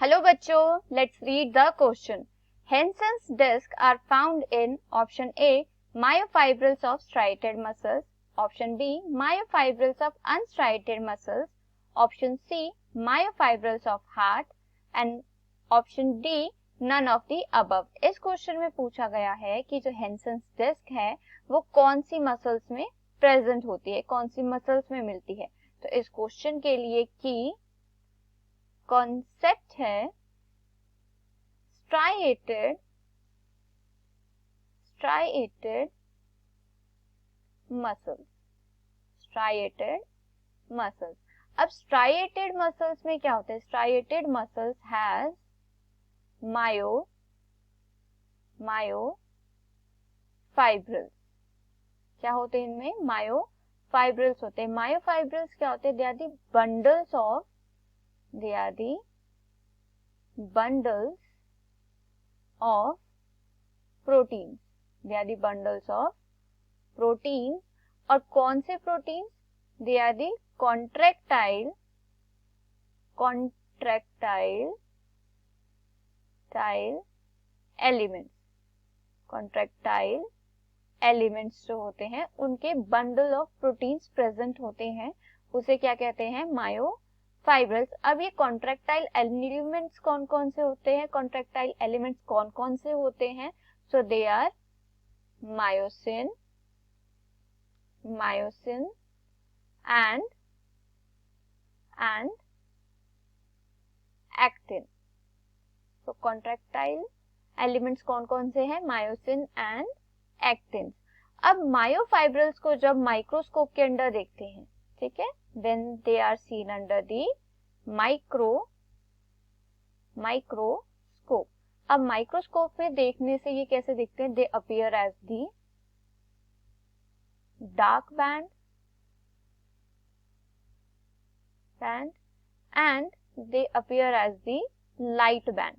Hello बच्चों, let's read the question. Hensen's discs are found in option A myofibrils of striated muscles, option B myofibrils of unstriated muscles, option C myofibrils of heart and option D none of the above. इस question में पूछा गया है कि जो Hensen's disc है वो कौन सी मसल्स में प्रेजेंट होती है, कौन सी मसल्स में मिलती है. तो इस क्वेश्चन के लिए की कॉन्सेप्ट है striated muscles. अब striated muscles में क्या होता है? striated muscles has myofibrils. क्या होते हैं इनमें? myofibrils होते हैं. myofibrils क्या होते हैं? they are the bundles of proteins. They are the bundles of proteins. और कौन से proteins? They are the contractile elements. Contractile elements जो होते हैं उनके bundle of proteins present होते हैं, उसे क्या कहते हैं? myofibrils. अब ये contractile elements कौन कौन से होते हैं? contractile elements कौन कौन से होते हैं? So they are myosin and actin. So contractile elements कौन कौन से हैं? myosin and actin. अब myofibrils को जब माइक्रोस्कोप के अंदर देखते हैं, ठीक है, when they are seen under the microscope. अब माइक्रोस्कोप में देखने से ये कैसे दिखते हैं? They appear as the dark band and they appear as the light band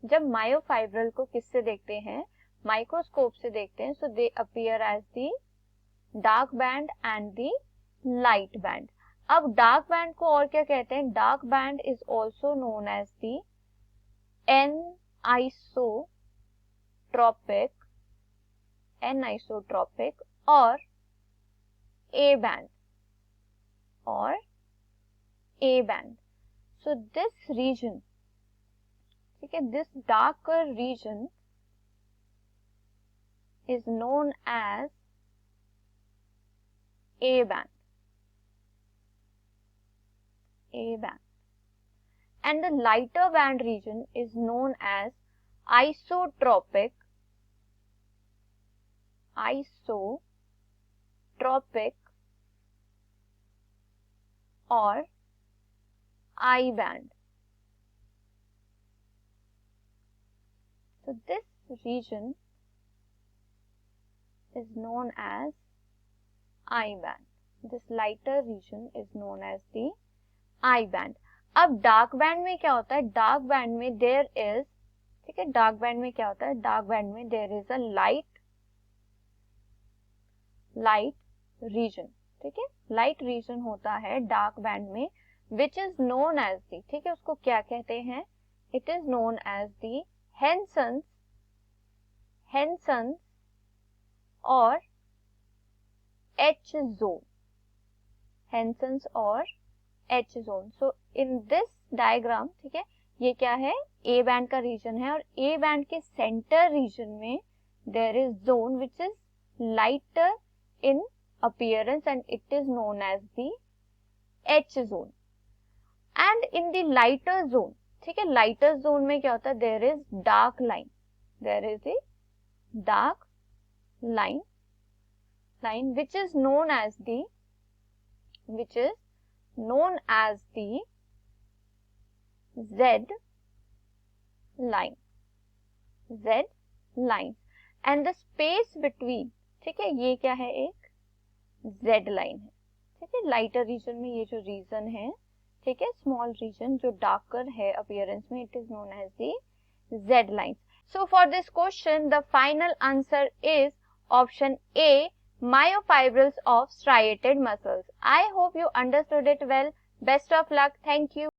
जब मायोफाइब्रल को किससे देखते हैं? माइक्रोस्कोप से देखते हैं. So they appear as the dark band and the light band. अब डार्क बैंड को और क्या कहते हैं? Dark band is also known as the anisotropic और A band. So this region, ठीक है, this darker region is known as A band. And the lighter band region is known as isotropic or I band. So this region is known as I band. This lighter region is known as the I band. अब dark band में क्या होता है? Dark band में there is, ठीक है, dark band में क्या होता है? डार्क बैंड में there is a light region, ठीक है, लाइट रीजन होता है डार्क बैंड में, which is known as the, ठीक है, उसको क्या कहते हैं? It is known as the Hensen's और H zone. Hensen's और H zone. So in this diagram, ठीक है, ये क्या है? A band का रीजन है और A band के सेंटर रीजन में there is zone which is lighter in appearance and it is known as the H zone. And in the lighter zone, ठीक है, lighter zone में क्या होता है? There is dark line. There is a dark line which is known as the Z line. And the space between, ठीक है, ये क्या है? एक Z line है, ठीक है. लाइटर रीजन में ये जो रीजन है, ठीक है, स्मॉल रीजन जो डार्कर है अपीयरेंस में, it is known as the Z line. So for this question the final answer is option A, myofibrils of striated muscles. I hope you understood it well. Best of luck. Thank you.